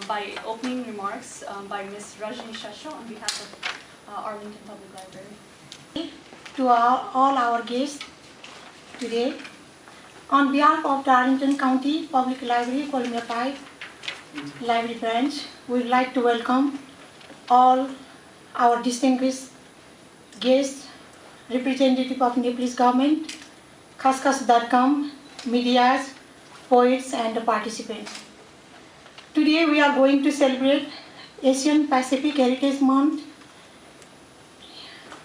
by opening remarks by Ms. Rajani Shasho on behalf of Arlington Public Library. To all our guests today, on behalf of the Arlington County Public Library, Columbia Pike Library Branch, we would like to welcome all our distinguished guests, representative of Nepalese government, Khaskhas.com, medias, poets, and the participants. Today we are going to celebrate Asian Pacific Heritage Month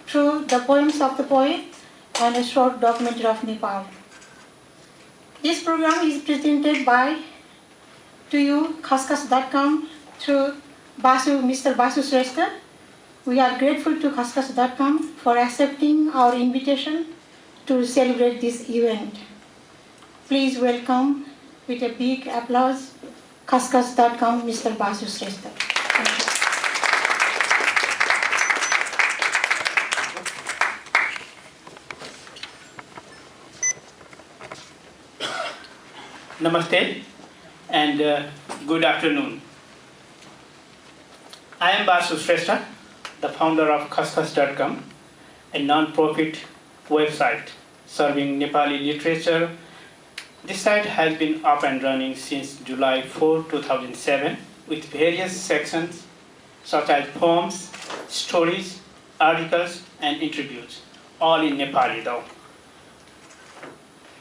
through the poems of the poet and a short documentary of Nepal. This program is presented to you, Khaskhas.com, through Mr. Basu Shrestha. We are grateful to Khaskhas.com for accepting our invitation to celebrate this event. Please welcome with a big applause, Khaskhas.com, Mr. Basu Shrestha. Namaste and good afternoon. I am Basu Shrestha, the founder of Khaskhas.com, a non-profit website serving Nepali literature. This site has been up and running since July 4, 2007 with various sections such as poems, stories, articles, and interviews, all in Nepali though.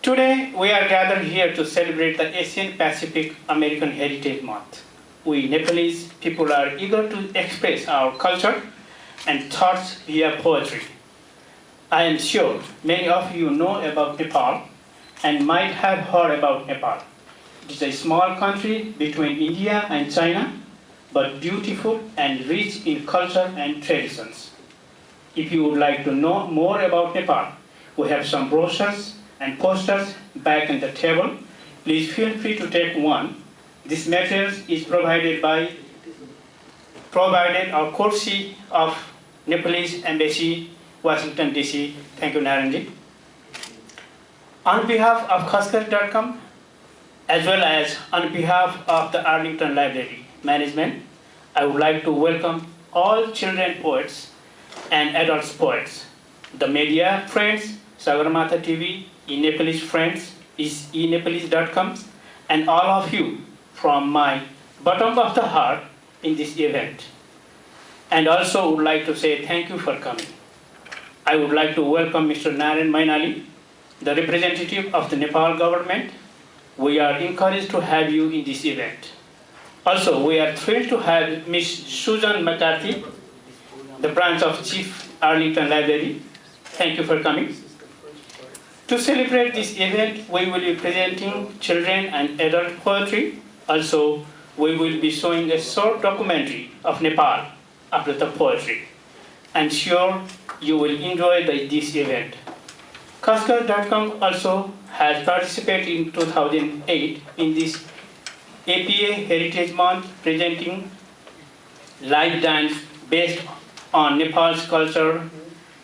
Today, we are gathered here to celebrate the Asian Pacific American Heritage Month. We Nepalese people are eager to express our culture and thoughts via poetry. I am sure many of you know about Nepal and might have heard about Nepal. It is a small country between India and China, but beautiful and rich in culture and traditions. If you would like to know more about Nepal, we have some brochures and posters back on the table. Please feel free to take one. This material is provided or courtesy of Nepalese Embassy, Washington, D.C. Thank you, Naranji. On behalf of Khaskhas.com, as well as on behalf of the Arlington Library Management, I would like to welcome all children poets and adult poets, the media friends, Sagarmatha TV, eNepalese friends, eNepalese.com, and all of you from my bottom of the heart in this event. And also would like to say thank you for coming. I would like to welcome Mr. Naren Mainali, the representative of the Nepal government. We are encouraged to have you in this event. Also, we are thrilled to have Ms. Susan McCarthy, the branch of Chief Arlington Library. Thank you for coming. To celebrate this event, we will be presenting children and adult poetry. Also, we will be showing a short documentary of Nepal after the poetry. I'm sure you will enjoy this event. Khaskhas.com also has participated in 2008 in this APA Heritage Month, presenting live dance based on Nepal's culture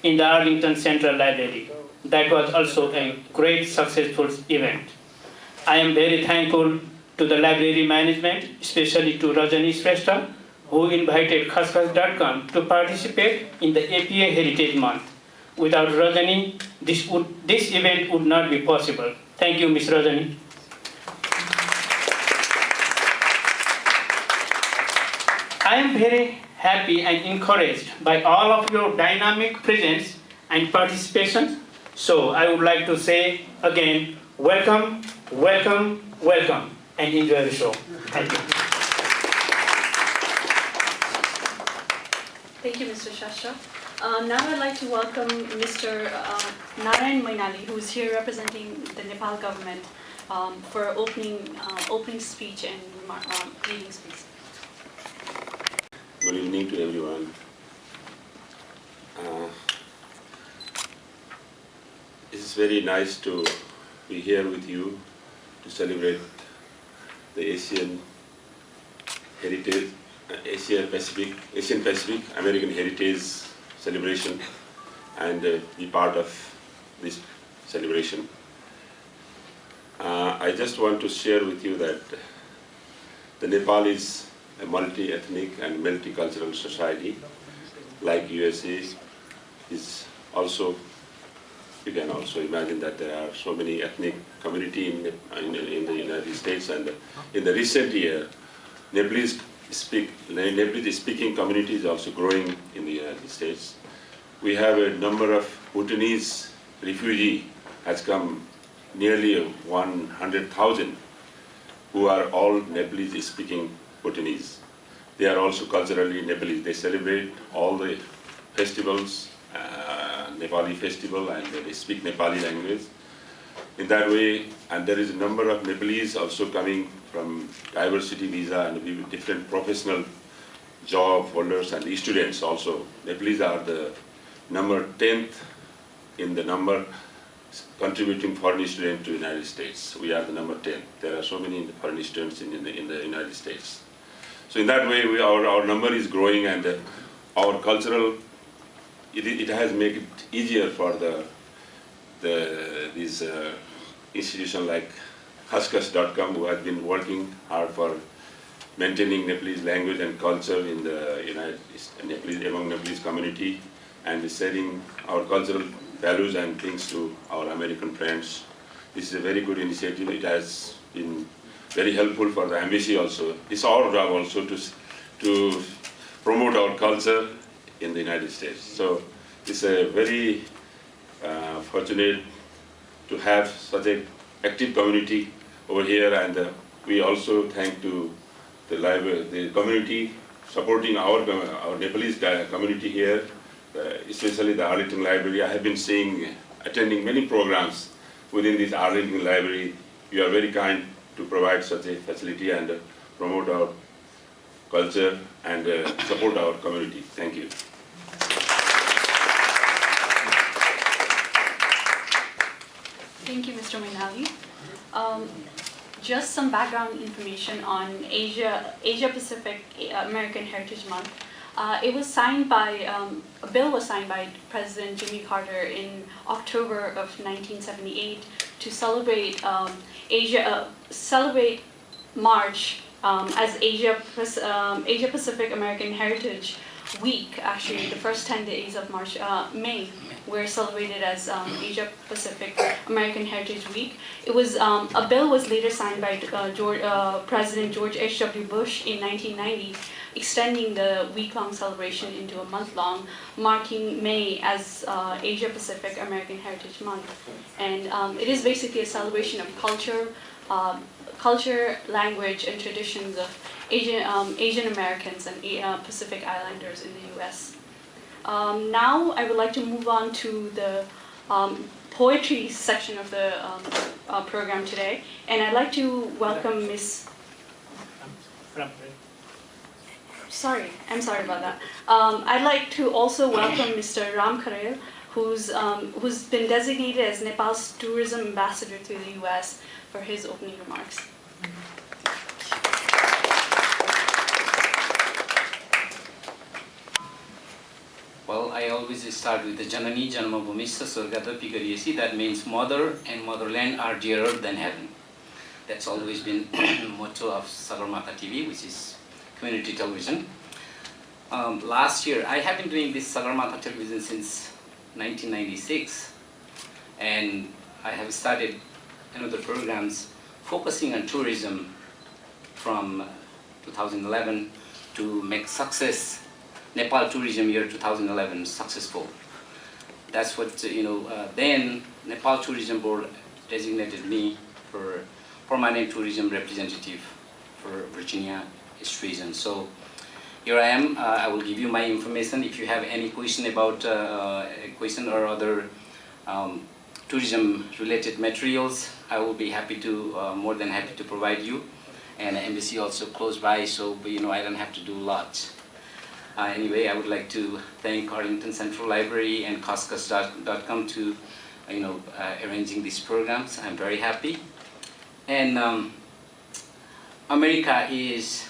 in the Arlington Central Library. That was also a great successful event. I am very thankful to the library management, especially to Rajani Shrestha, who invited Khaskhas.com to participate in the APA Heritage Month. Without Rajani, this event would not be possible. Thank you, Ms. Rajani. I am very happy and encouraged by all of your dynamic presence and participation. So I would like to say again, welcome, welcome, welcome, and enjoy the show. Thank you. Thank you, Mr. Shasha. Now I'd like to welcome Mr. Naren Mainali, who is here representing the Nepal government for opening speech and leading speech. Good evening to everyone. It's very nice to be here with you to celebrate the Asian Pacific American Heritage celebration and be part of this celebration. I just want to share with you that the Nepal is a multi-ethnic and multicultural society like USA is also, you can also imagine that there are so many ethnic community in the United States, and in the recent year, Nepalese speaking community is also growing in the United States. We have a number of Bhutanese refugees has come, nearly 100,000, who are all Nepalese speaking Bhutanese. They are also culturally Nepalese. They celebrate all the festivals, Nepali festival, and they speak Nepali language. In that way, and there is a number of Nepalese also coming from diversity visa and different professional job holders and students also. Nepalese are the number 10th in the number contributing foreign students to the United States. We are the number 10. There are so many foreign students in the United States. So in that way, our number is growing, and our cultural, it has made it easier for these institutions like Khaskhas.com, who have been working hard for maintaining Nepalese language and culture in the among Nepalese community, and sharing our cultural values and things to our American friends. This is a very good initiative. It has been very helpful for the embassy also. It's our job also to promote our culture in the United States. So it's a very fortunate to have such an active community over here, and we also thank to the library, the community supporting our Nepalese community here, especially the Arlington Library. I have been attending many programs within this Arlington Library. You are very kind to provide such a facility and promote our culture and support our community. Thank you. Thank you, Mr. Mainali. Just some background information on Asia Pacific American Heritage Month. It was signed by, a bill was signed by President Jimmy Carter in October of 1978 to celebrate celebrate March as Asia Pacific American Heritage Week. Actually, the first 10 days of March, May, were celebrated as Asia Pacific American Heritage Week. It was a bill was later signed by President George H.W. Bush in 1990, extending the week-long celebration into a month-long, marking May as Asia Pacific American Heritage Month. And it is basically a celebration of culture, language, and traditions of Asian Americans and Pacific Islanders in the U.S. Now I would like to move on to the poetry section of the program today, and I'd like to welcome Miss. I'm sorry about that. I'd like to also welcome Mr. Ram Kharel, who's been designated as Nepal's tourism ambassador to the U.S. for his opening remarks. Well, I always start with the Janani Janmabhumishta Swargadapi Gariyasi. That means mother and motherland are dearer than heaven. That's always been motto of Sagarmatha TV, which is community television. Last year, I have been doing this Sagarmatha television since 1996, and I have started another programs focusing on tourism from 2011 to make success Nepal Tourism Year 2011 successful. That's what, then Nepal Tourism Board designated me for permanent tourism representative for Virginia East region. So here I am. I will give you my information. If you have any question about question or other tourism related materials, I will be happy to, more than happy to provide you. And embassy also close by, so I don't have to do a lot. Anyway, I would like to thank Arlington Central Library and Khaskhas.com to arranging these programs. I'm very happy. And America is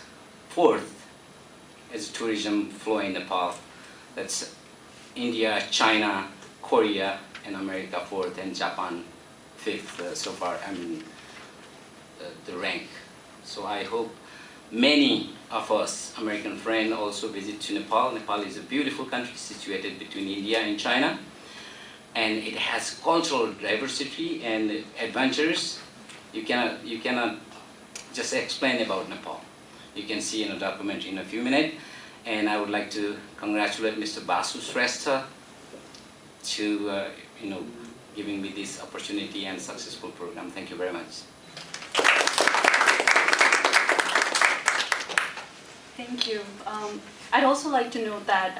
fourth as a tourism flow in Nepal. That's India, China, Korea, and America fourth, and Japan fifth so far. I mean, the rank. So I hope many of us, American friend, also visit to Nepal. Nepal is a beautiful country situated between India and China, and it has cultural diversity and adventures. You cannot just explain about Nepal. You can see in a documentary in a few minutes. And I would like to congratulate Mr. Basu Shrestha to giving me this opportunity and successful program. Thank you very much. Thank you. I'd also like to note that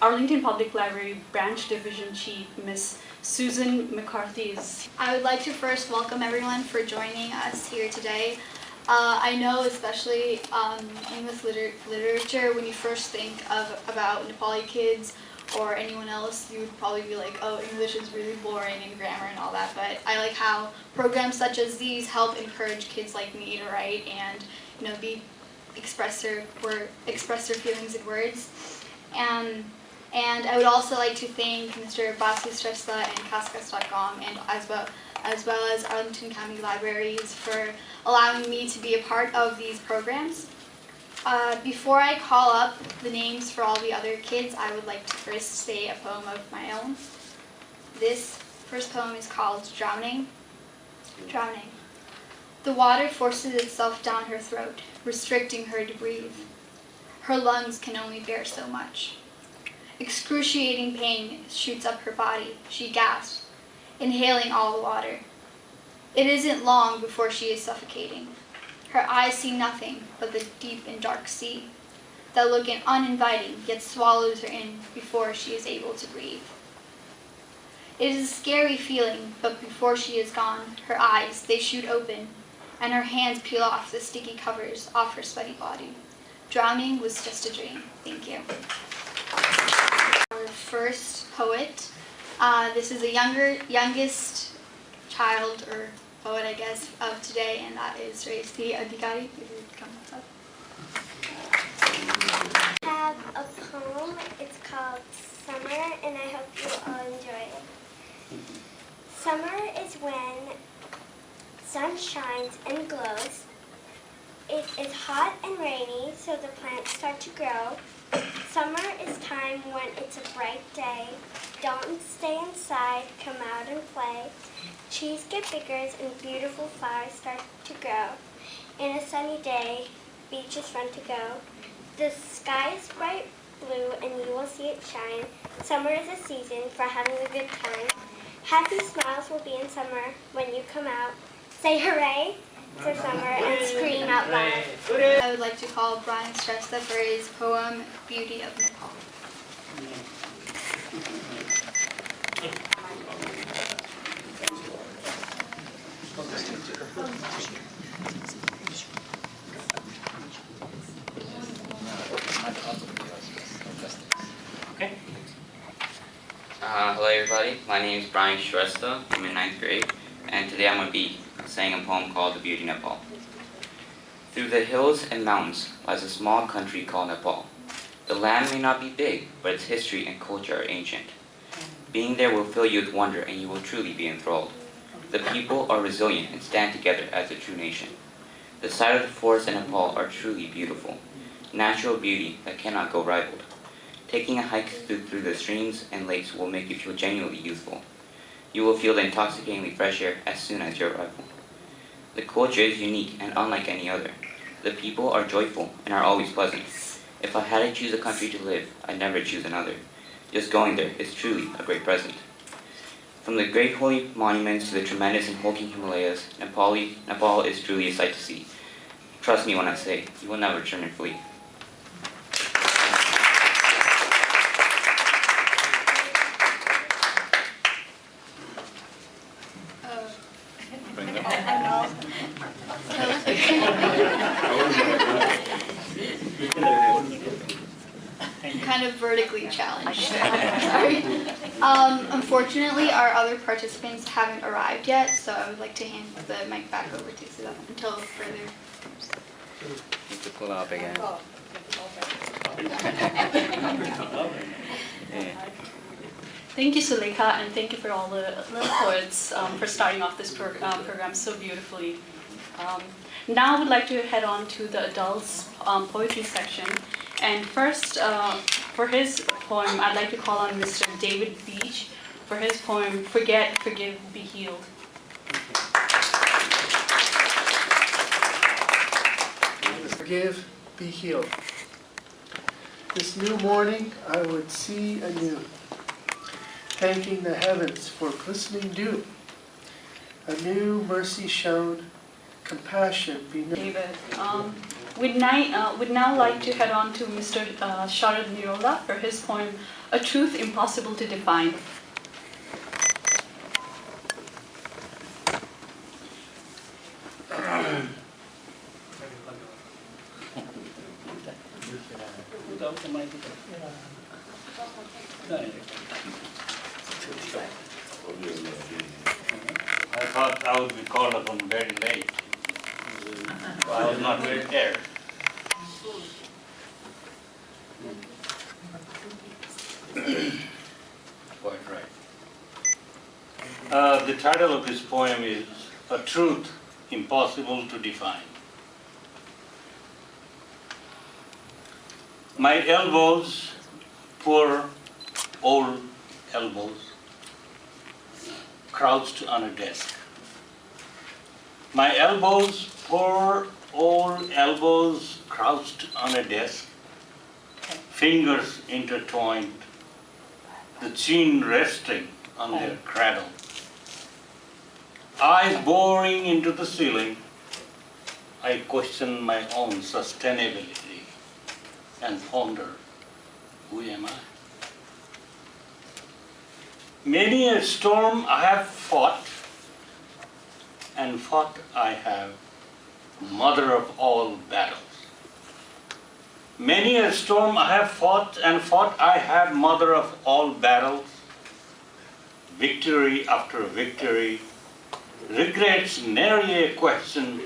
Arlington Public Library Branch Division Chief, Ms. Susan McCarthy is... I would like to first welcome everyone for joining us here today. I know especially English literature, when you first think about Nepali kids or anyone else, you would probably be like, oh, English is really boring and grammar and all that, but I like how programs such as these help encourage kids like me to write and express their feelings in words. And I would also like to thank Mr. Basu Shrestha and Kaskas.com and as well as Arlington County Libraries for allowing me to be a part of these programs. Before I call up the names for all the other kids, I would like to first say a poem of my own. This first poem is called Drowning. Drowning. The water forces itself down her throat, restricting her to breathe. Her lungs can only bear so much. Excruciating pain shoots up her body. She gasps, inhaling all the water. It isn't long before she is suffocating. Her eyes see nothing but the deep and dark sea that look uninviting yet swallows her in before she is able to breathe. It is a scary feeling, but before she is gone, her eyes, they shoot open, and her hands peel off the sticky covers off her sweaty body. Drowning was just a dream. Thank you. Our first poet. This is the youngest child or poet, I guess, of today, and that is Rayasti Adhikari. If you would come up. I have a poem. It's called Summer, and I hope you all enjoy it. Summer is when sun shines and glows. It is hot and rainy, so the plants start to grow. Summer is time when it's a bright day. Don't stay inside, come out and play. Trees get bigger and beautiful flowers start to grow. In a sunny day, beaches run to go. The sky is bright blue and you will see it shine. Summer is a season for having a good time. Happy smiles will be in summer when you come out. Say hooray for summer and scream out loud. I would like to call Brian Shrestha for his poem, Beauty of Nepal. Okay. Hello everybody, my name is Brian Shrestha. I'm in 9th grade, and today I'm going to be saying a poem called The Beauty of Nepal. Through the hills and mountains lies a small country called Nepal. The land may not be big, but its history and culture are ancient. Being there will fill you with wonder and you will truly be enthralled. The people are resilient and stand together as a true nation. The sight of the forests in Nepal are truly beautiful. Natural beauty that cannot go rivaled. Taking a hike through the streams and lakes will make you feel genuinely youthful. You will feel the intoxicatingly fresh air as soon as your arrival. The culture is unique and unlike any other. The people are joyful and are always pleasant. If I had to choose a country to live, I'd never choose another. Just going there is truly a great present. From the great holy monuments to the tremendous and hulking Himalayas, Nepal is truly a sight to see. Trust me when I say, you will never turn and flee. Kind of vertically challenged. Sorry. Unfortunately, our other participants haven't arrived yet, so I would like to hand the mic back over to Sudha until further. Need to pull up again. Thank you, Suleika, and thank you for all the little poets for starting off this program so beautifully. Now I would like to head on to the adults poetry section. And first, for his poem, I'd like to call on Mr. David Beach for his poem, Forget, Forgive, Be Healed. Forgive, be healed. This new morning I would see anew, thanking the heavens for glistening dew. A new mercy shown, compassion be known. David, we'd now like to head on to Mr. Sharad Nirola for his poem, A Truth Impossible to Define. I thought I would be called upon very late. I was not prepared. Quite right. The title of this poem is A Truth Impossible to Define. My elbows, poor old elbows, crouched on a desk. My elbows, poor old elbows, crouched on a desk, fingers intertwined, the chin resting on their cradle. Eyes boring into the ceiling, I question my own sustainability and ponder, who am I? Many a storm I have fought, and fought I have, mother of all battles. Many a storm I have fought, and fought I have, mother of all battles. Victory after victory, regrets nary a question,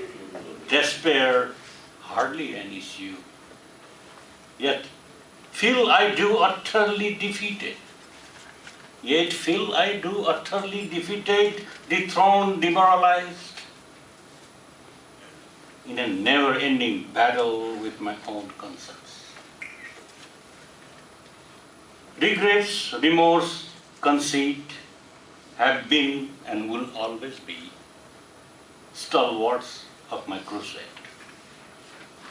despair hardly an issue. Yet feel I do utterly defeated. Yet feel I do utterly defeated, dethroned, demoralized, in a never-ending battle with my own concerns. Regrets, remorse, conceit have been and will always be stalwarts of my crusade.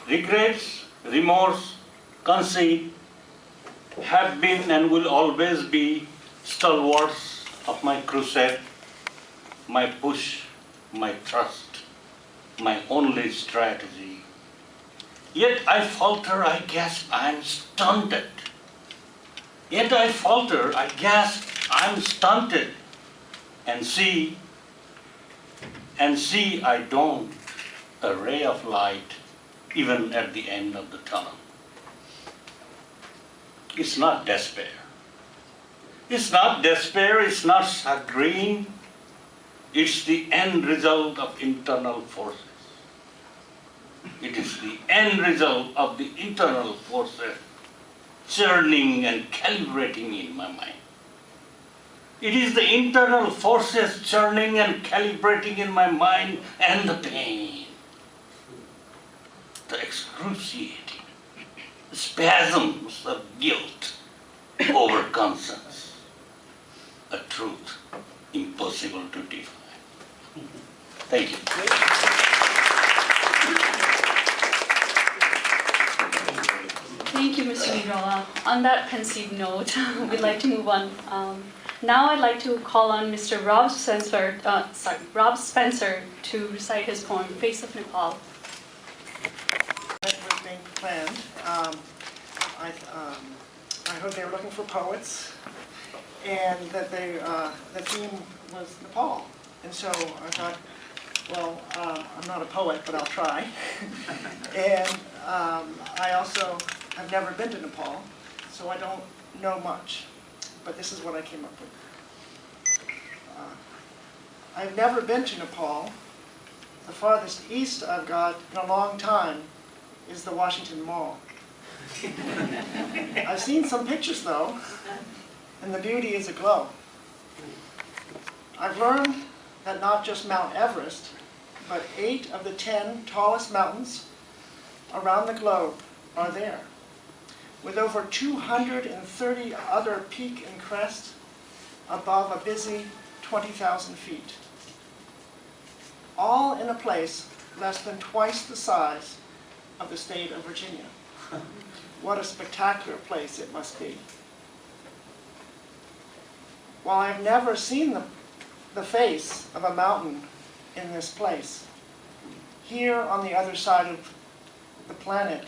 Regrets, remorse, conceit have been and will always be stalwarts of my crusade, my push, my trust, my only strategy. Yet I falter, I gasp, I am stunted. Yet I falter, I gasp, I am stunted, and see I don't a ray of light even at the end of the tunnel. It's not despair. It's not despair, it's not chagrin. It's the end result of internal forces. It is the end result of the internal forces churning and calibrating in my mind. It is the internal forces churning and calibrating in my mind and the pain, the excruciating spasms of guilt over conscience, a truth impossible to define. Thank you. Thank you, Mr. Nirola. On that pensive note, we'd like to move on. Now I'd like to call on Mr. Rob Spencer to recite his poem, Face of Nepal. That was being planned. I heard they were looking for poets, and that the theme was Nepal. And so I thought, well, I'm not a poet, but I'll try. And I also have never been to Nepal, so I don't know much. But this is what I came up with. I've never been to Nepal. The farthest east I've got in a long time is the Washington Mall. I've seen some pictures though, and the beauty is aglow. I've learned that not just Mount Everest, but 8 of the 10 tallest mountains around the globe are there, with over 230 other peak and crest above a busy 20,000 feet. All in a place less than twice the size of the state of Virginia. What a spectacular place it must be. While I've never seen the face of a mountain in this place, here on the other side of the planet,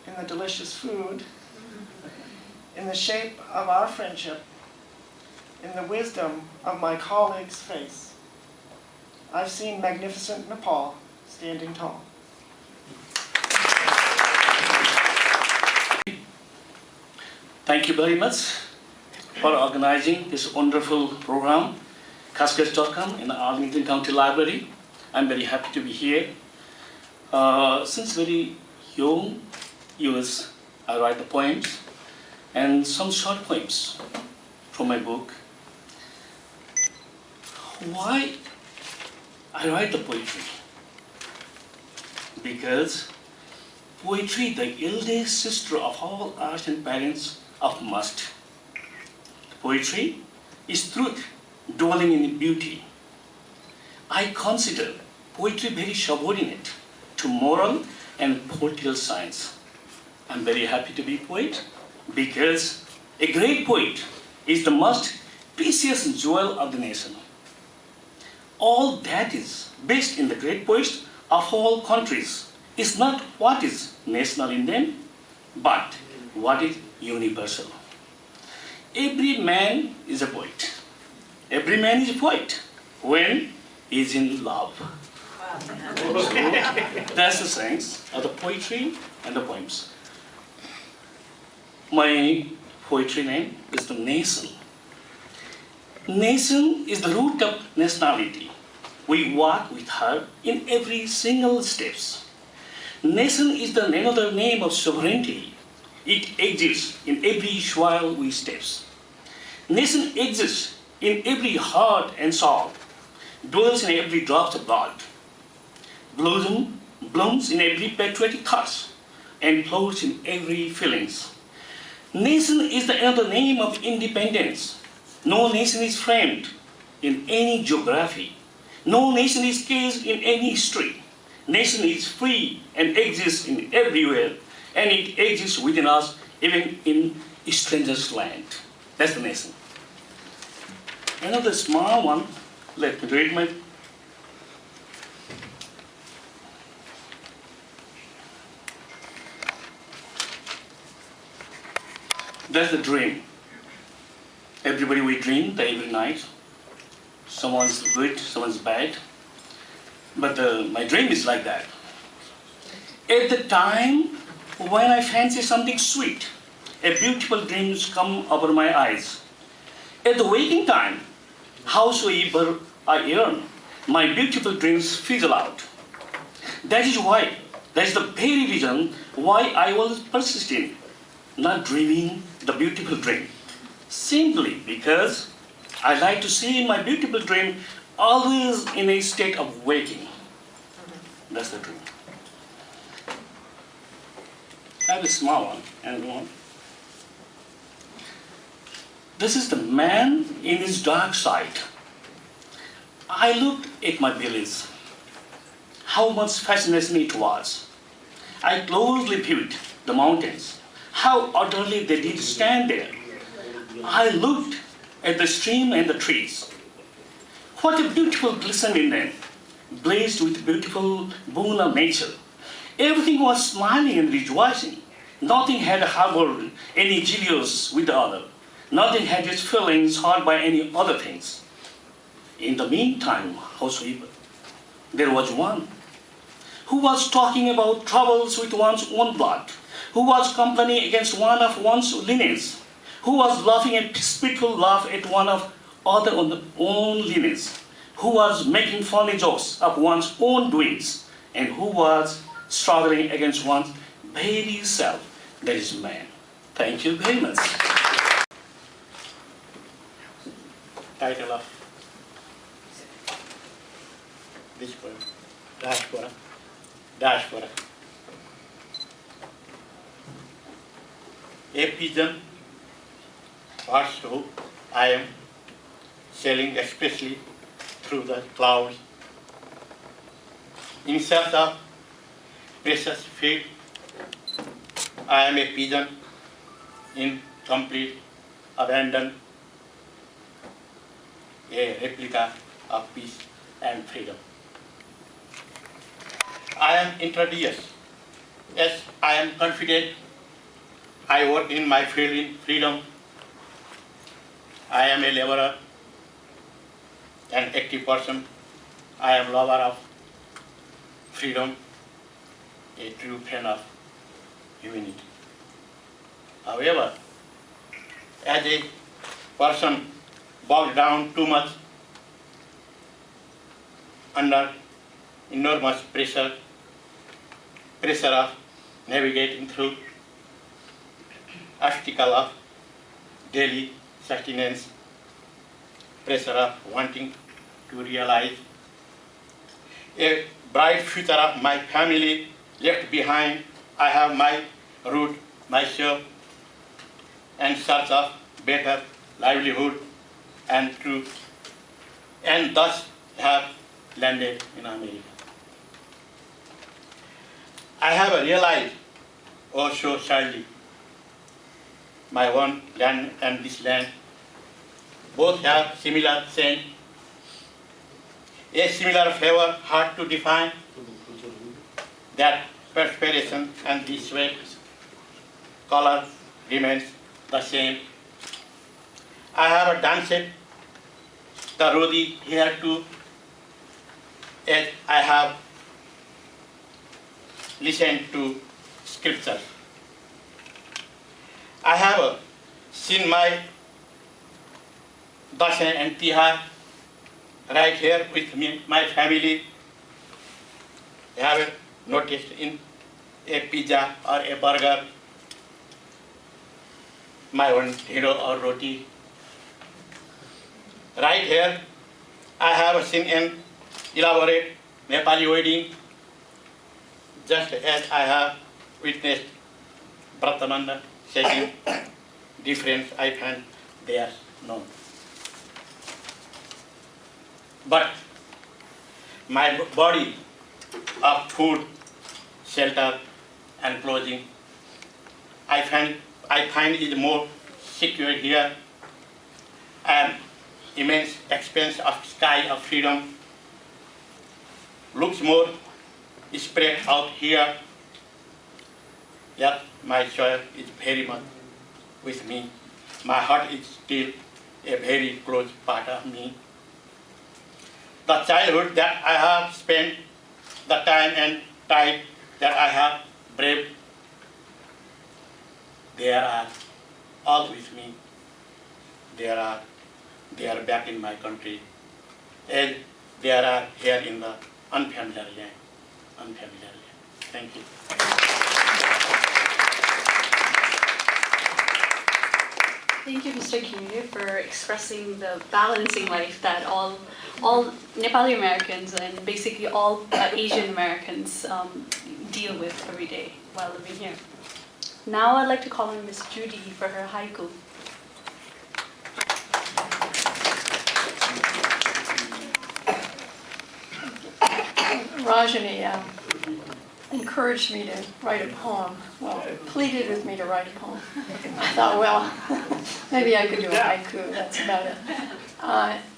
in the delicious food, in the shape of our friendship, in the wisdom of my colleague's face, I've seen magnificent Nepal standing tall. Thank you very much for organizing this wonderful program, Khaskars.com in the Arlington County Library. I'm very happy to be here. Since very young years, I write the poems and some short poems from my book. Why I write the poetry? Because poetry, the eldest sister of all arts and parents of must. Poetry is truth dwelling in beauty. I consider poetry very subordinate to moral and political science. I'm very happy to be a poet because a great poet is the most precious jewel of the nation. All that is based in the great poets of all countries is not what is national in them, but what is universal. Every man is a poet. Every man is a poet when he is in love. So, that's the sense of the poetry and the poems. My poetry name is the nation. Nation is the root of nationality. We walk with her in every single steps. Nation is the another name of sovereignty. It exists in every soil we steps. Nation exists in every heart and soul, dwells in every drop of blood, blooms in every patriotic thought, and flows in every feelings. Nation is the another name of independence. No nation is framed in any geography. No nation is caged in any history. Nation is free and exists in everywhere, and it exists within us, even in a stranger's land. That's the nation. Another small one, let me read my. That's the dream. Everybody we dream every night. Someone's good, someone's bad. But my dream is like that. At the time when I fancy something sweet, a beautiful dreams come over my eyes. At the waking time, howsoever I yearn, my beautiful dreams fizzle out. That is the very reason why I was persistent, not dreaming the beautiful dream. Simply because I like to see my beautiful dream always in a state of waking. That's the dream. I have a small one, and one. This is the man in his dark side. I looked at my village. How much fascination it was. I closely viewed the mountains. How utterly they did stand there. I looked at the stream and the trees. What a beautiful glisten in them, blazed with beautiful boon of nature. Everything was smiling and rejoicing. Nothing had harbored any jealous with the other. Nothing had its feelings hurt by any other things. In the meantime, howsoever, there was one who was talking about troubles with one's own blood, who was complaining against one of one's lineage, who was laughing a spiteful laugh at one of other on the own lineage, who was making funny jokes of one's own doings, and who was struggling against one's very self, that is man. Thank you very much. Title of this poem, Diaspora, Diaspora. A pigeon, parts who I am sailing expressly through the clouds in search of precious fate. I am a pigeon in complete abandon, a replica of peace and freedom. I am introduced. Yes, I am confident. I work in my field in freedom. I am a laborer, an active person. I am lover of freedom, a true friend of humanity. However, as a person bogged down too much under enormous pressure of navigating through obstacle of daily sustenance, pressure of wanting to realize a bright future of my family left behind. I have my root myself and search of better livelihood and truth, and thus have landed in America. I have realized, oh so sadly, my own land and this land both have similar scent, a similar flavor, hard to define, that perspiration and the sweat color remains the same. I have danced the Rodi here too, as I have listened to scriptures. I have seen my Dashain and Tihar right here with me, my family. I have noticed in a pizza or a burger, my own hero or roti. Right here, I have seen an elaborate Nepali wedding, just as I have witnessed Bratamanda setting. Difference I find there known. But my body of food, shelter, and clothing, I find is more secure here, and immense expanse of sky of freedom looks more spread out here. Yet my soil is very much with me. My heart is still a very close part of me. The childhood that I have spent, the time and tide that I have braved, they are all with me. They are back in my country, and they are here in the unfamiliar land. Thank you. Thank you, Mr. Giri, for expressing the balancing life that all Nepali Americans and basically all Asian Americans deal with every day while living here. Now I'd like to call on Ms. Judy for her haiku. Rajani encouraged me to write a poem. Well, pleaded with me to write a poem. I thought, well, maybe I could do a haiku. That's about it.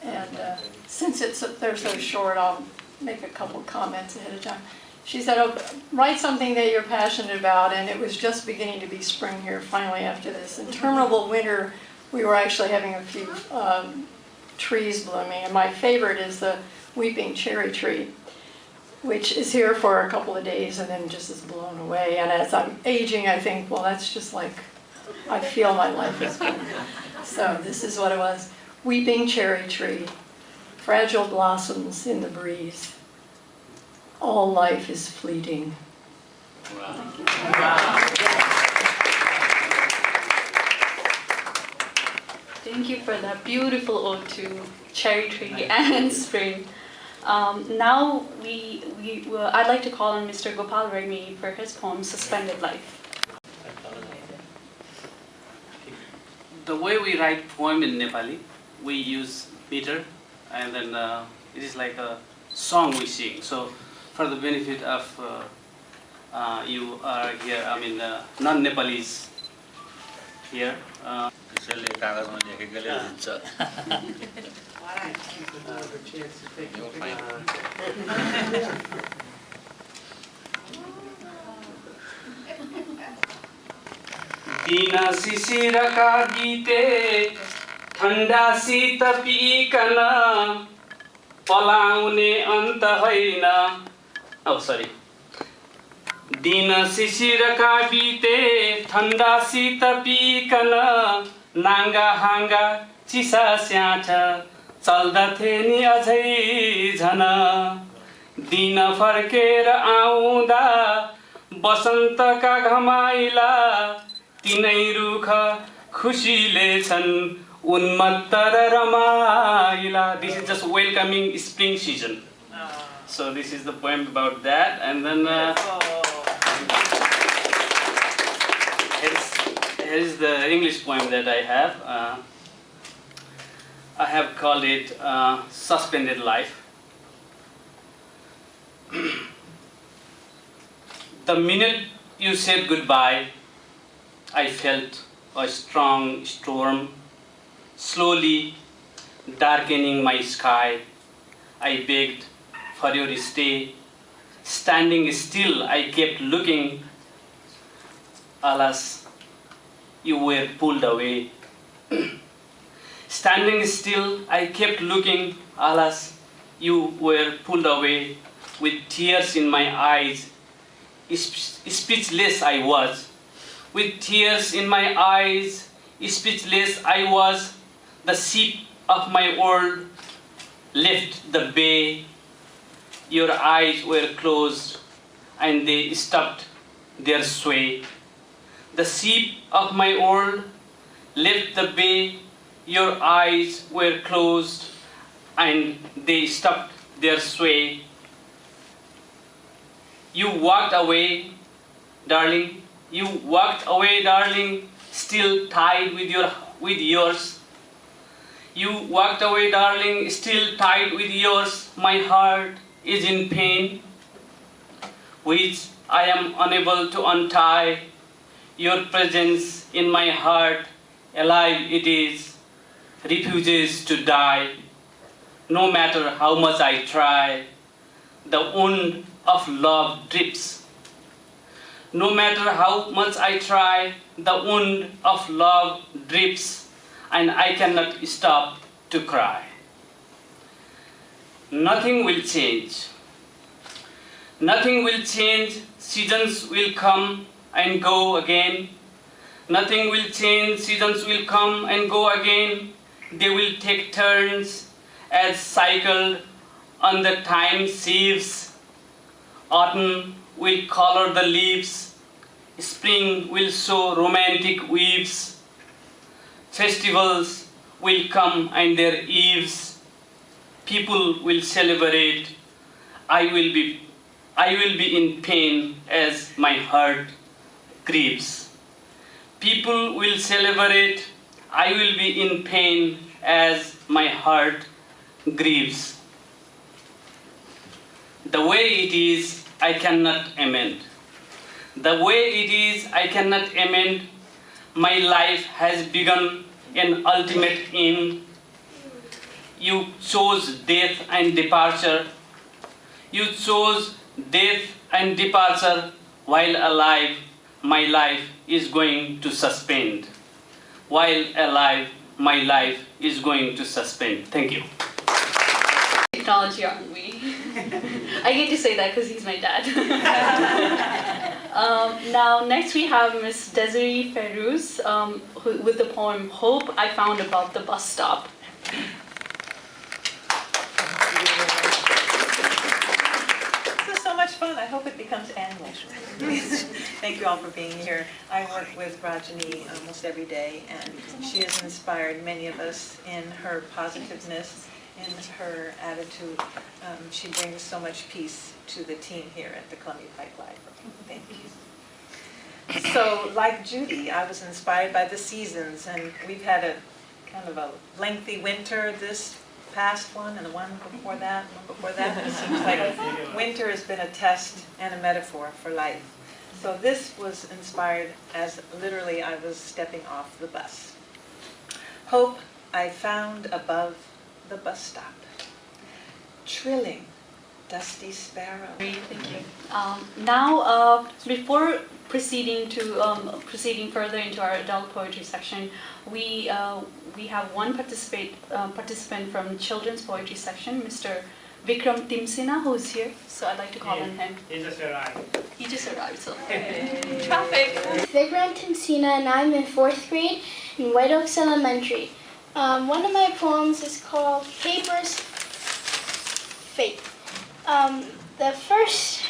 And since they're so short, I'll make a couple comments ahead of time. She said, oh, write something that you're passionate about, and it was just beginning to be spring here finally after this interminable winter. We were actually having a few trees blooming, and my favorite is the weeping cherry tree, which is here for a couple of days and then just is blown away. And as I'm aging, I think, well, that's just like, I feel my life is going. So this is what it was. Weeping cherry tree, fragile blossoms in the breeze. All life is fleeting. Wow. Thank you for that beautiful ode to cherry tree and spring. Now I'd like to call on Mr. Gopal Ragmi for his poem Suspended Life. The way we write poem in Nepali, we use meter, and then it is like a song we sing. So for the benefit of you are here, I mean non-Nepalese here. दिन शिशिरका बिते ठन्डा शीत पिकन पलाउने अन्त होइन सरी दिन शिशिरका बिते ठन्डा शीत पिकन नाङ्गा हाङ्गा चिसा स्याठ चल्दथे नि अझै झन दिन फर्केर आउँदा बसन्तका घमाइला तिनै रुख खुसीले छन् उन्मत्त र रमाइला. This is just welcoming spring season. So this is the poem about that, and then here is the English poem that I have. I have called it Suspended Life. The minute you said goodbye, I felt a strong storm slowly darkening my sky. I begged for your stay. Standing still, I kept looking. Alas, you were pulled away. Standing still, I kept looking. Alas, you were pulled away. With tears in my eyes, speechless I was. With tears in my eyes, speechless I was. The ship of my world left the bay. Your eyes were closed and they stopped their sway. The ship of my world left the bay. Your eyes were closed and they stopped their sway. You walked away, darling. You walked away, darling, still tied with yours. You walked away, darling, still tied with yours. My heart is in pain, which I am unable to untie. Your presence in my heart, alive it is, refuses to die. No matter how much I try, the wound of love drips. No matter how much I try, the wound of love drips, and I cannot stop to cry. Nothing will change. Nothing will change. Seasons will come and go again. Nothing will change. Seasons will come and go again. They will take turns as cycled on the time sieves. Autumn will color the leaves. Spring will show romantic weaves. Festivals will come and their eves. People will celebrate. I will be in pain as my heart grieves. People will celebrate. I will be in pain as my heart grieves. The way it is, I cannot amend. The way it is, I cannot amend. My life has begun an ultimate end. You chose death and departure. You chose death and departure. While alive, my life is going to suspend. While alive, my life is going to suspend. Thank you. Technology, aren't we? I get to say that because he's my dad. Now, next we have Miss Desiree Ferouz with the poem Hope I Found Above the Bus Stop. This is so much fun. I hope it becomes annual. Thank you all for being here. I work with Rajani almost every day, and she has inspired many of us in her positiveness in her attitude. She brings so much peace to the team here at the Columbia Pike Library. Thank you. So, like Judy, I was inspired by the seasons, and we've had a kind of a lengthy winter this past one, and the one before that, and the one before that. It seems like winter has been a test and a metaphor for life. So this was inspired as literally I was stepping off the bus. Hope I found above the bus stop, trilling dusty sparrow. Thank you. Now, before proceeding further into our adult poetry section, we have one participant from children's poetry section, Mr. Vikram Timsina, who's here. So I'd like to call on him. He just arrived. He just arrived, so. Traffic. Vikram Timsina, and I'm in 4th grade in White Oaks Elementary. One of my poems is called Paper's Fate. The first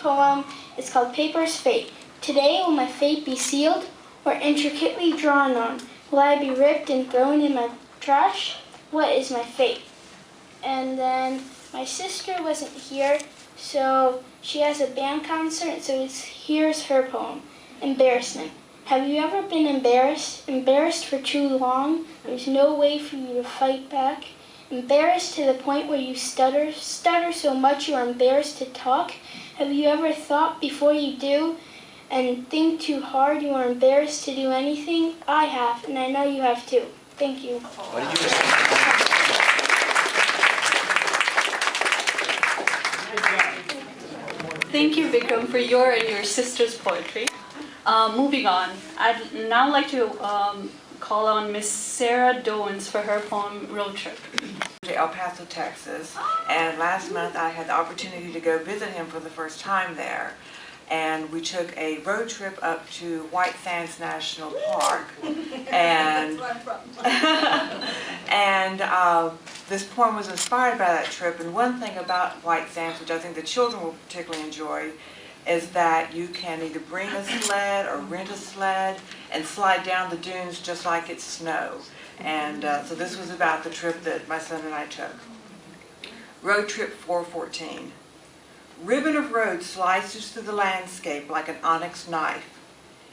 poem is called Paper's Fate. Today will my fate be sealed or intricately drawn on? Will I be ripped and thrown in my trash? What is my fate? And then my sister wasn't here, so she has a band concert, so here's her poem, Embarrassment. Have you ever been embarrassed? Embarrassed for too long? There's no way for you to fight back? Embarrassed to the point where you stutter so much you are embarrassed to talk? Have you ever thought before you do and think too hard you are embarrassed to do anything? I have, and I know you have too. Thank you. What did you say? Thank you, Vikram, for your and your sister's poetry. Moving on, I'd now like to call on Miss Sarah Dowens for her poem, Road Trip. El Paso, Texas, and last month I had the opportunity to go visit him for the first time there. And we took a road trip up to White Sands National Park, and this poem was inspired by that trip. And one thing about White Sands, which I think the children will particularly enjoy, is that you can either bring a sled or rent a sled and slide down the dunes just like it's snow. And so this was about the trip that my son and I took. Road Trip 414. Ribbon of road slices through the landscape like an onyx knife.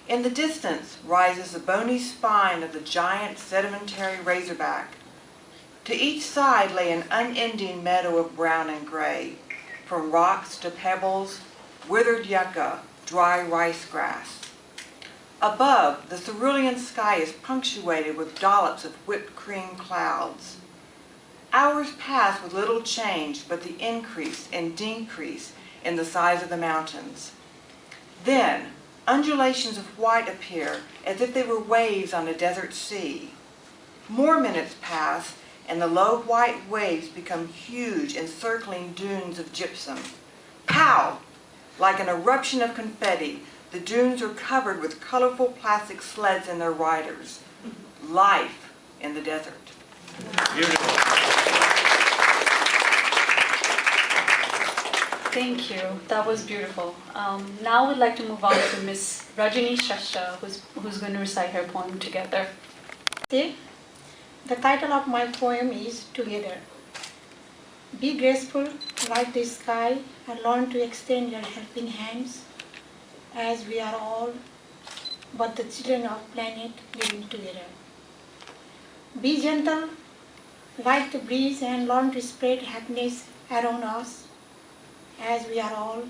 In the distance rises the bony spine of the giant sedimentary razorback. To each side lay an unending meadow of brown and gray, from rocks to pebbles, withered yucca, dry rice grass. Above, the cerulean sky is punctuated with dollops of whipped cream clouds. Hours pass with little change but the increase and decrease in the size of the mountains. Then, undulations of white appear as if they were waves on a desert sea. More minutes pass and the low white waves become huge encircling dunes of gypsum. Pow! Like an eruption of confetti, the dunes are covered with colorful plastic sleds and their riders. Life in the desert. Beautiful. Thank you. That was beautiful. Now we'd like to move on to Miss Rajani Shasha, who's going to recite her poem together. The title of my poem is Together. Be graceful like the sky and learn to extend your helping hands, as we are all but the children of planet living together. Be gentle like the breeze and learn to spread happiness around us, as we are all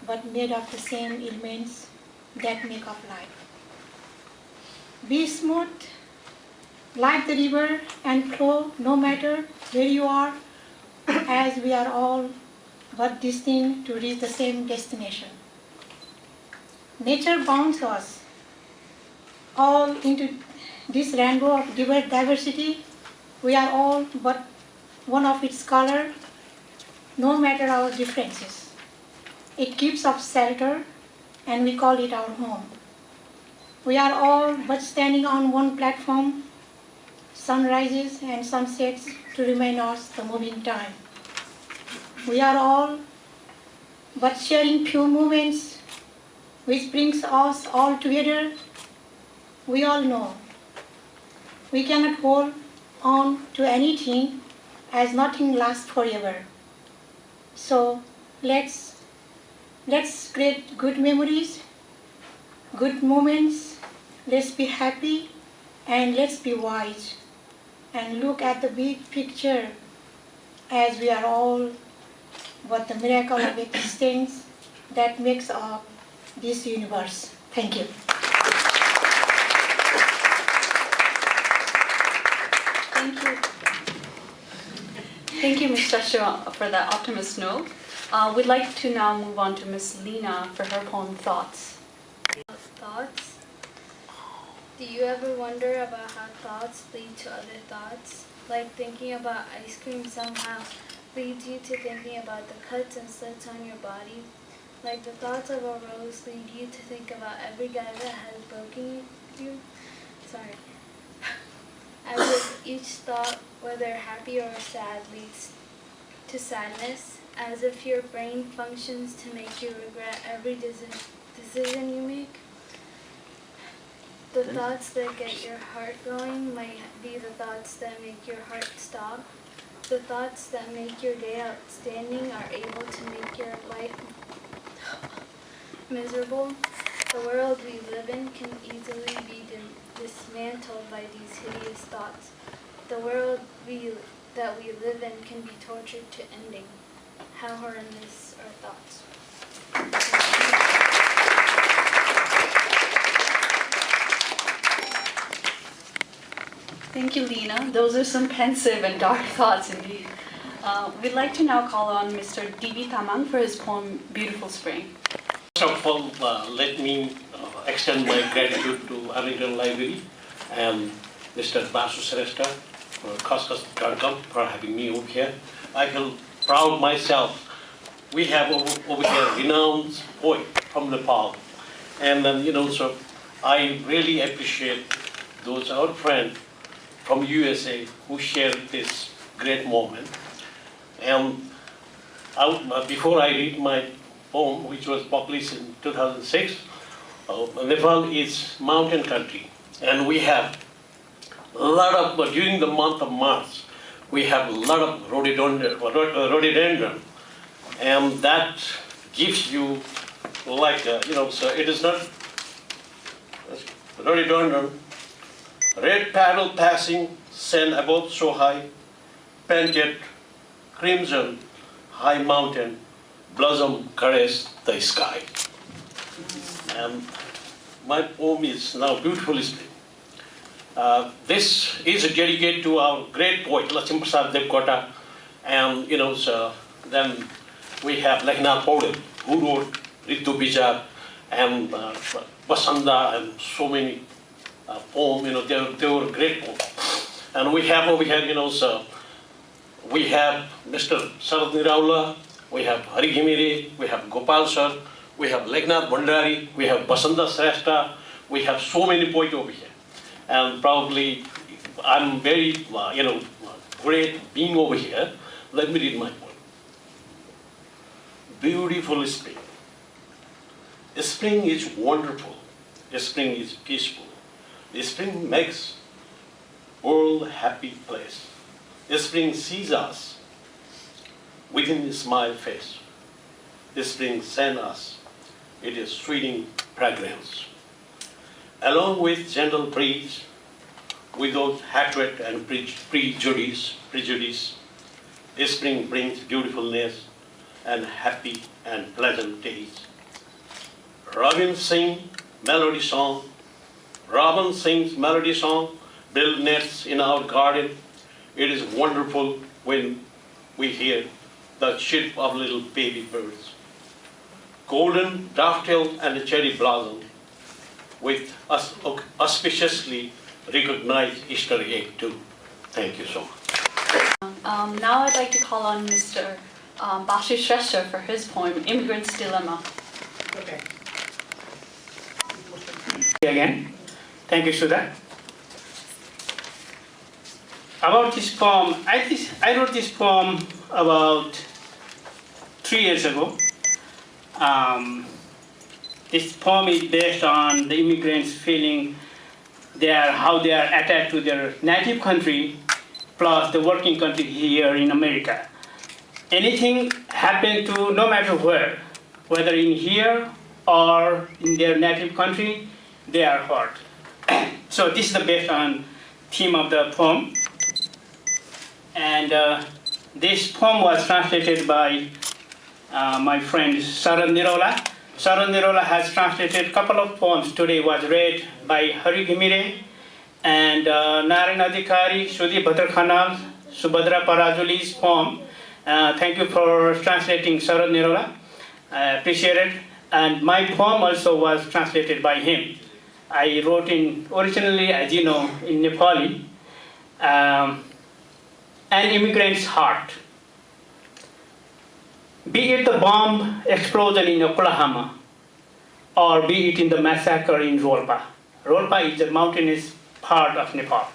but made of the same elements that make up life. Be smooth like the river and flow no matter where you are, as we are all but destined to reach the same destination. Nature bounds us all into this rainbow of diversity. We are all but one of its color, no matter our differences. It gives us shelter and we call it our home. We are all but standing on one platform, sunrises and sunsets to remind us the moving time. We are all but sharing few moments which brings us all together. We all know we cannot hold on to anything as nothing lasts forever. So let's create good memories, good moments. Let's be happy and let's be wise and look at the big picture as we are all what the miracle of existence that makes up this universe. Thank you. Thank you. Thank you, Ms. Shasha, for that optimist note. We'd like to now move on to Ms. Lena for her poem, Thoughts. Thoughts? Do you ever wonder about how thoughts lead to other thoughts? Like thinking about ice cream somehow leads you to thinking about the cuts and slits on your body. Like the thoughts of a rose lead you to think about every guy that has broken you. Sorry. As if each thought, whether happy or sad, leads to sadness. As if your brain functions to make you regret every decision you make. The thoughts that get your heart going might be the thoughts that make your heart stop. The thoughts that make your day outstanding are able to make your life miserable. The world we live in can easily be dismantled by these hideous thoughts. The world that we live in can be tortured to ending. How horrendous are thoughts. Thank you, Lena. Those are some pensive and dark thoughts indeed. We'd like to now call on Mr. D.B. Tamang for his poem, Beautiful Spring. First of all, let me extend my gratitude to Arlington Library and Mr. Basu Shrestha for Khaskhas.com for having me over here. I feel proud myself. We have over here a renowned poet from Nepal. And then, so I really appreciate those our friends from USA who shared this great moment. And before I read my poem, which was published in 2006, Nepal is mountain country. And we have a lot of, during the month of March, we have a lot of rhododendron. And that gives you like, so it is not rhododendron, red paddle passing, sand above so high, painted crimson, high mountain, blossom caress the sky. And my poem is now Beautiful Spring. This is dedicated to our great poet, Lakshmi Prasad Devkota, and so then we have Leknath Paudel, who wrote Ritu Bichar and Basanda and so many poems, they were great poems. And we have over here, so we have Mr. Sarath Niraula, we have Hari Ghimire, we have Gopal Sir, we have Leknath Bhandari, we have Basanta Shrestha, we have so many poets over here. And probably I'm very, great being over here. Let me read my poem. Beautiful spring. Spring is wonderful. Spring is peaceful. Spring makes world happy place. Spring sees us within a smile face. Spring sends us it is sweeting fragrance. Along with gentle breeze, without hatred and prejudice, spring brings beautifulness and happy and pleasant days. Robin sings melody song, build nests in our garden. It is wonderful when we hear the chirp of little baby birds. Golden daffodil and cherry blossom with us auspiciously recognized Easter egg too. Thank you so much. Now I'd like to call on Mr. Basu Shrestha for his poem, Immigrant's Dilemma. Okay. Again, thank you, Sudha. About this poem, I wrote this poem about 3 years ago. This poem is based on the immigrants feeling how they are attached to their native country, plus the working country here in America. Anything happen to no matter where, whether in here or in their native country, they are hurt. So this is the based on theme of the poem. And this poem was translated by my friend Sharad Nirola. Sharad Nirola has translated a couple of poems. Today was read by Hari Ghimire and Narayan Adhikari, Sudhi Bhadrakhanal, Subhadra Parajuli's poem. Thank you for translating Sharad Nirola. I appreciate it. And my poem also was translated by him. I wrote originally, as you know, in Nepali, An Immigrant's Heart. Be it the bomb explosion in Oklahoma, or be it in the massacre in Rolpa. Rolpa is a mountainous part of Nepal.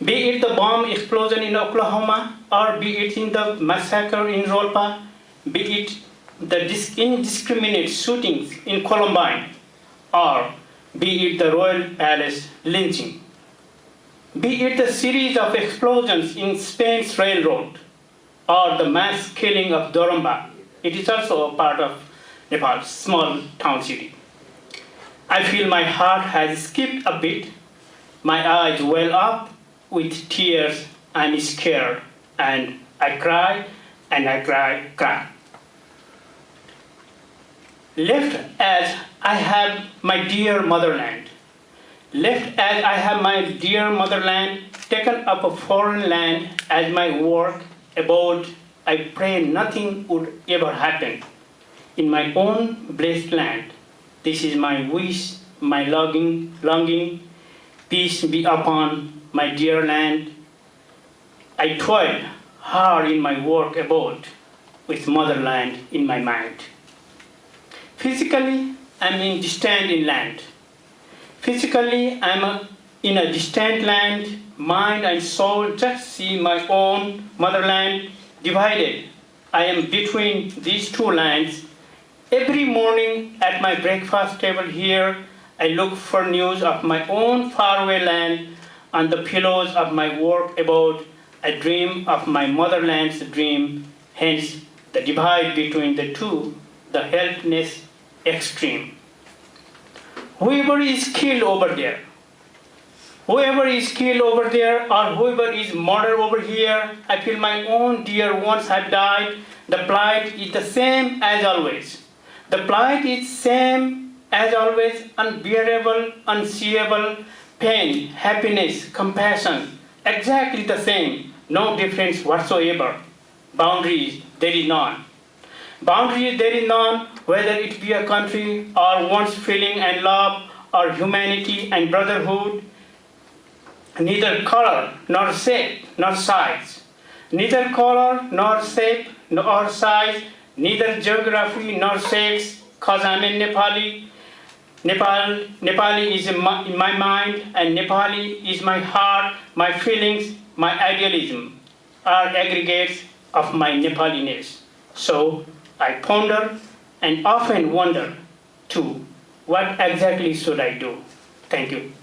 Be it the bomb explosion in Oklahoma, or be it in the massacre in Rolpa, be it the indiscriminate shootings in Columbine, or be it the Royal Palace lynching. Be it the series of explosions in Spain's railroad, or the mass killing of Doramba. It is also a part of Nepal's small town city. I feel my heart has skipped a bit. My eyes well up with tears. I'm scared, and I cry, and I cry. Left as I have my dear motherland. Left as I have my dear motherland, taken up a foreign land as my work, abode, I pray nothing would ever happen. In my own blessed land, this is my wish, my longing, peace be upon my dear land. I toil hard in my work abode, with motherland in my mind. Physically, I'm in distant land. Physically, I'm in a distant land. Mind and soul just see my own motherland divided. I am between these two lands. Every morning at my breakfast table here, I look for news of my own faraway land. On the pillows of my work abode, I dream of my motherland's dream. Hence, the divide between the two, the helplessness extreme. Whoever is killed over there, whoever is killed over there, or whoever is murdered over here, I feel my own dear ones have died. The plight is the same as always. The plight is same as always, unbearable, unseeable, pain, happiness, compassion, exactly the same, no difference whatsoever. Boundaries, there is none. Boundaries, there is none, whether it be a country or one's feeling and love or humanity and brotherhood. Neither color nor shape nor size. Neither color nor shape nor size. Neither geography nor sex, cause I'm in Nepali. Nepali is in my mind, and Nepali is my heart, my feelings, my idealism are aggregates of my Nepaliness. So I ponder and often wonder too, what exactly should I do? Thank you.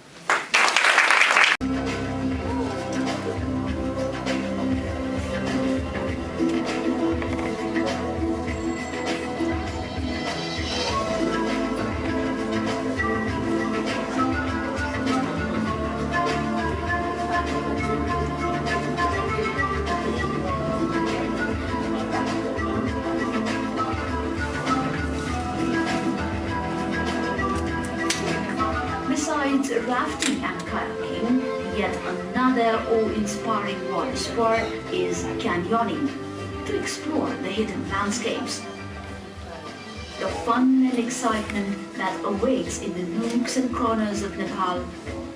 Besides rafting and kayaking, yet another awe-inspiring water sport is canyoning, to explore the hidden landscapes. The fun and excitement that awaits in the nooks and corners of Nepal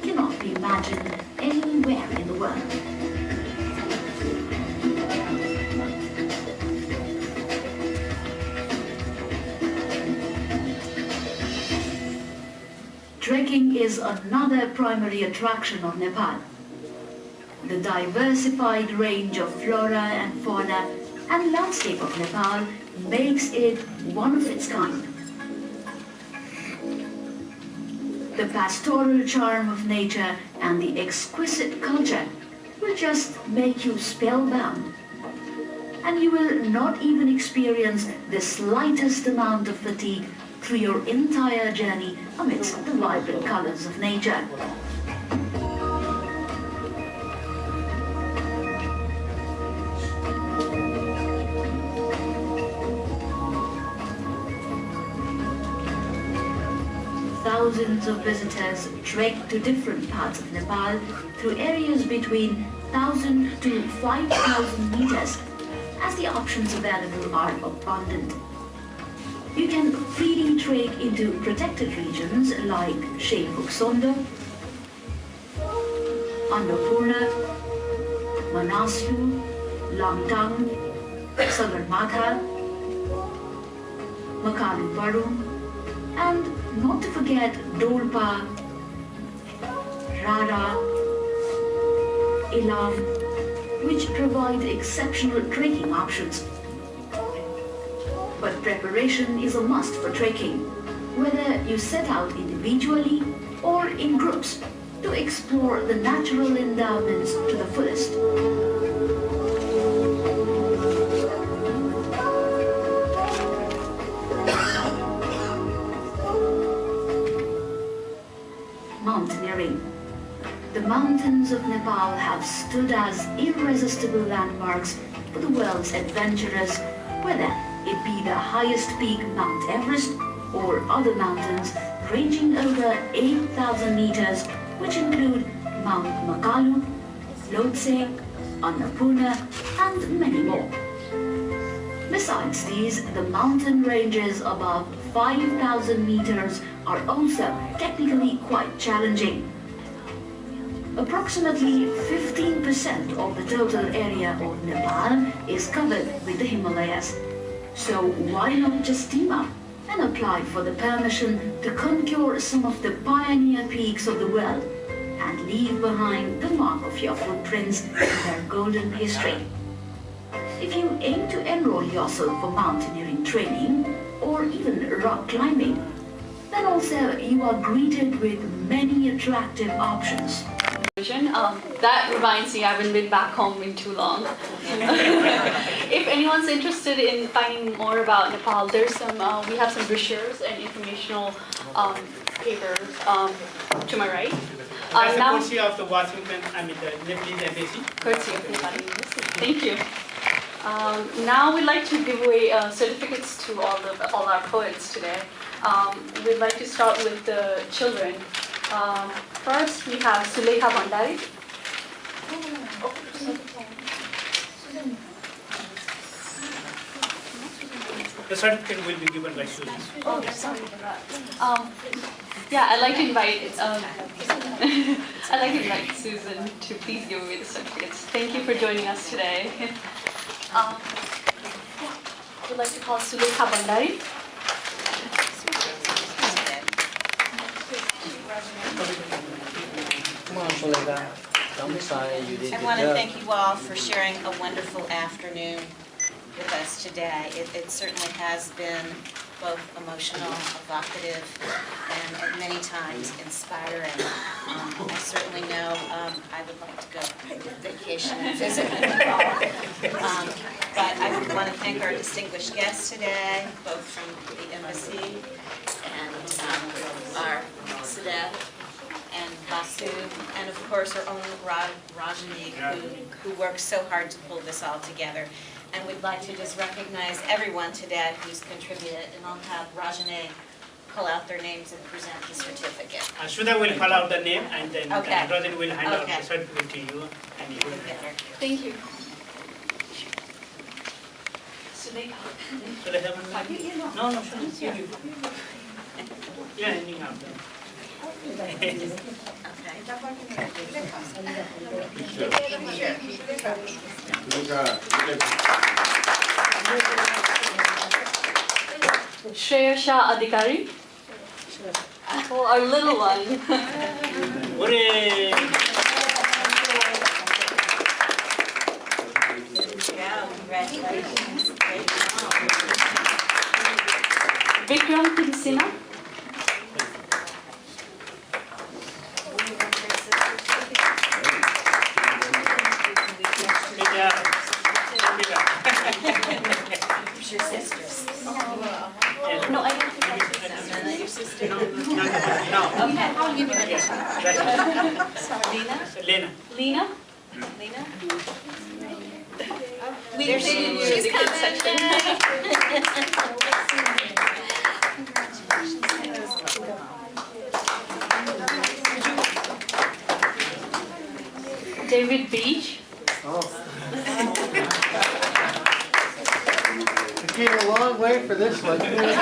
cannot be imagined anywhere in the world. Trekking is another primary attraction of Nepal. The diversified range of flora and fauna and landscape of Nepal makes it one of its kind. The pastoral charm of nature and the exquisite culture will just make you spellbound. And you will not even experience the slightest amount of fatigue through your entire journey amidst the vibrant colors of nature. Thousands of visitors trek to different parts of Nepal through areas between 1,000 to 5,000 meters, as the options available are abundant. You can freely trek into protected regions like Shephuksondo, Annapurna, Manaslu, Langtang, Sagarmatha, Makalu Barung, and not to forget Dolpa, Rara, Ilam, which provide exceptional trekking options. But preparation is a must for trekking, whether you set out individually or in groups to explore the natural endowments to the fullest. Mountaineering. The mountains of Nepal have stood as irresistible landmarks for the world's adventurers, whether it be the highest peak Mount Everest or other mountains ranging over 8,000 meters, which include Mount Makalu, Lhotse, Annapurna, and many more. Besides these, the mountain ranges above 5,000 meters are also technically quite challenging. Approximately 15% of the total area of Nepal is covered with the Himalayas. So why not just team up and apply for the permission to conquer some of the pioneer peaks of the world and leave behind the mark of your footprints in their golden history. If you aim to enroll yourself for mountaineering training or even rock climbing, then also you are greeted with many attractive options. That reminds me, I haven't been back home in too long. If anyone's interested in finding more about Nepal, there's some. We have some brochures and informational papers to my right. That's the Now, courtesy of the Washington, the Nepalese embassy. courtesy of Nepal Embassy. Thank you. Now we'd like to give away certificates to all our poets today. We'd like to start with the children. First, we have Sulekha Bhandari. The certificate will be given by Susan. Oh, sorry. Yeah, I'd like to invite Susan to please give away the certificates. Thank you for joining us today. We'd like to call Sulekha Bhandari. Come on, Sulekha. Don't be shy. You did I good want to job. thank you all for sharing a wonderful afternoon with us today. It certainly has been both emotional, evocative, and at many times inspiring. I certainly know I would like to go on vacation and visit Nepal. But I want to thank our distinguished guests today, both from the embassy and our Sadeth and Vasu, and of course our own Rajani, who worked so hard to pull this all together. And we'd like to just recognize everyone today who's contributed, and I'll have Rajani call out their names and present the certificate. Sudha will call out the name, and then Okay. Rajani will hand out Okay. the certificate to you, and you will get it. Thank you. Sulekha. Sulekha Bhandari? No, sure. Yeah, ending up there. Shreya Shah Adhikari. Oh, our little one. Hooray! Congratulations. Vikram Tinsina. Lena. Lena? Lena? There she is. She's the kids David Beach. It came a long way for this one. Okay.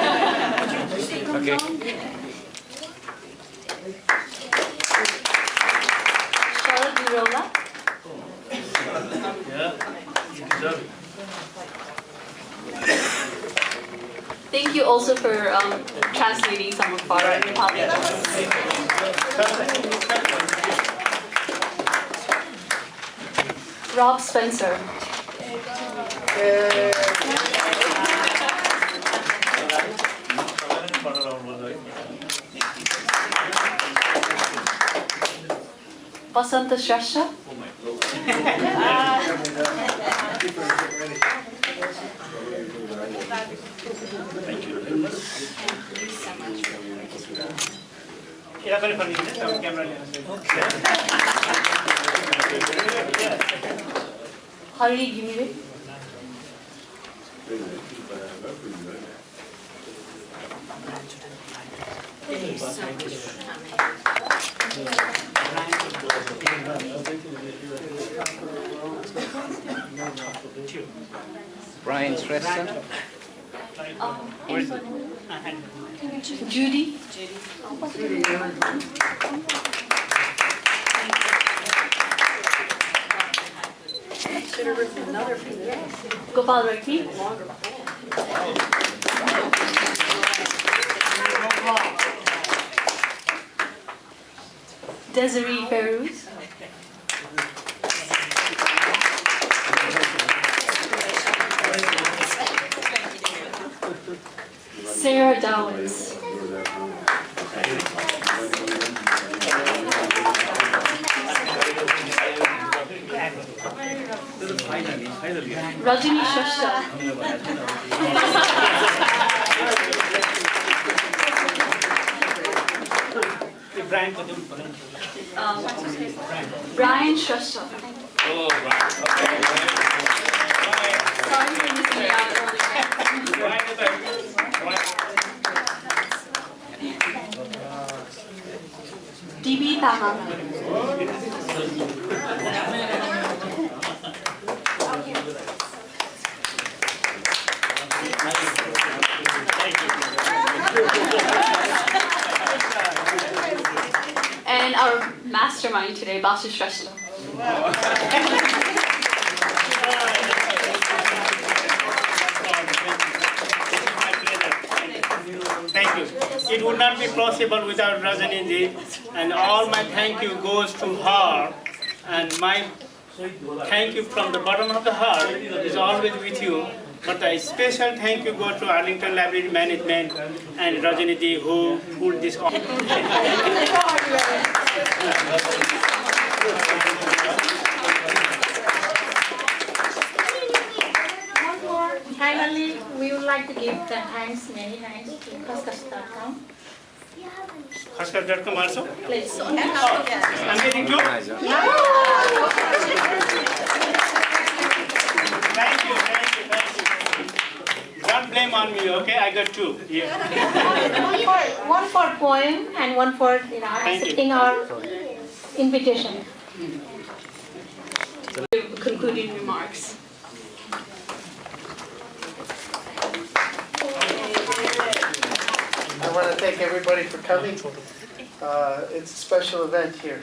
Charlotte Virola. Thank you also for translating some of our Nepali. Rob Spencer. Vasanta Shrestha. Hari Gimire. Brian Shrestha. Judy. Should have written another for this. Gopal Rakhi. Desiree Peruz. Sarah Downs. Rajini Shrestha. Brian Shrestha. Oh, Brian. Sorry for missing you out earlier. DB Tamang. And our mastermind today, Basu Shrestha. Thank you. It would not be possible without Rajani ji, and all my thank you goes to her, and my thank you from the bottom of the heart is always with you. But a special thank you goes to Arlington Library Management and Rajani ji who put this on. Finally, we would like to give the thanks, many thanks to Khaskhas.com. Khaskhas.com also? Please. I'm getting two? Thank you. Don't blame on me, okay? I got two. Yeah. One for poem and one for accepting our invitation. Concluding remarks. I want to thank everybody for coming. It's a special event here,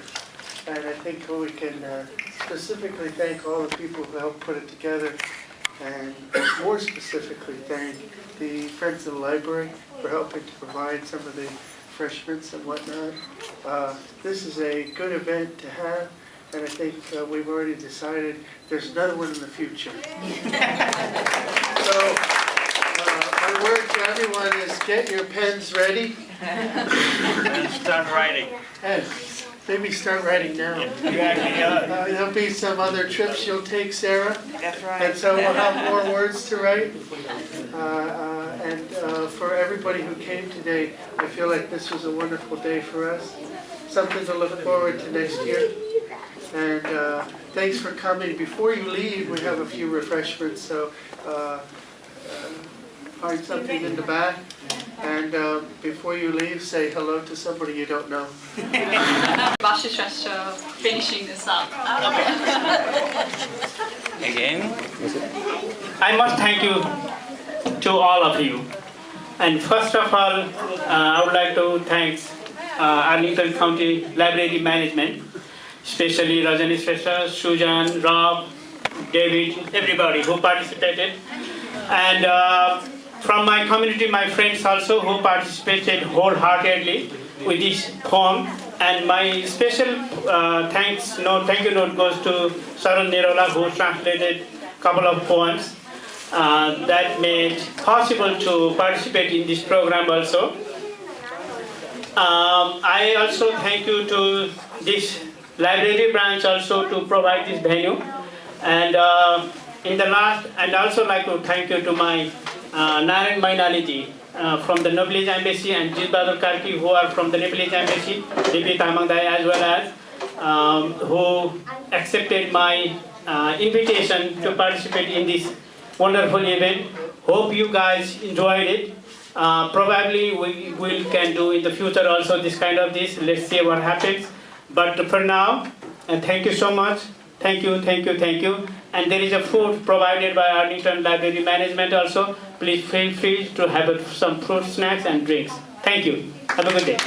and I think we can specifically thank all the people who helped put it together, and more specifically thank the Friends of the Library for helping to provide some of the refreshments and whatnot. This is a good event to have, and I think we've already decided there's another one in the future. So, my word to everyone is get your pens ready. And start writing. And maybe start writing now. There'll be some other trips you'll take, Sarah. That's right. And so we'll have more words to write. And for everybody who came today, I feel like this was a wonderful day for us. something to look forward to next year. And thanks for coming. Before you leave, we have a few refreshments, so find something in the back. And before you leave, say hello to somebody you don't know. Vashi Shrestha finishing this up. Again, I must thank you to all of you. And first of all, I would like to thank Arlington County Library Management, especially Rajani Shrestha, Sujan, Rob, David, everybody who participated. And from my community, my friends also who participated wholeheartedly with this poem. And my special thank you note goes to Saran Nirola, who translated a couple of poems that made possible to participate in this program also. I also thank you to this library branch also to provide this venue. And in the last, I'd also like to thank you to my Narayan Mainaliji from the Nepalese Embassy and Jit Bahadur Karki, who are from the Nepalese Embassy, Devi Tamangdai, as well as who accepted my invitation to participate in this wonderful event. Hope you guys enjoyed it. Probably we can do in the future also this kind of this. Let's see what happens. But for now, thank you so much. Thank you, thank you, thank you. And there is a food provided by Arlington Library Management also. Please feel free to have some fruit snacks and drinks. Thank you. Have a good day.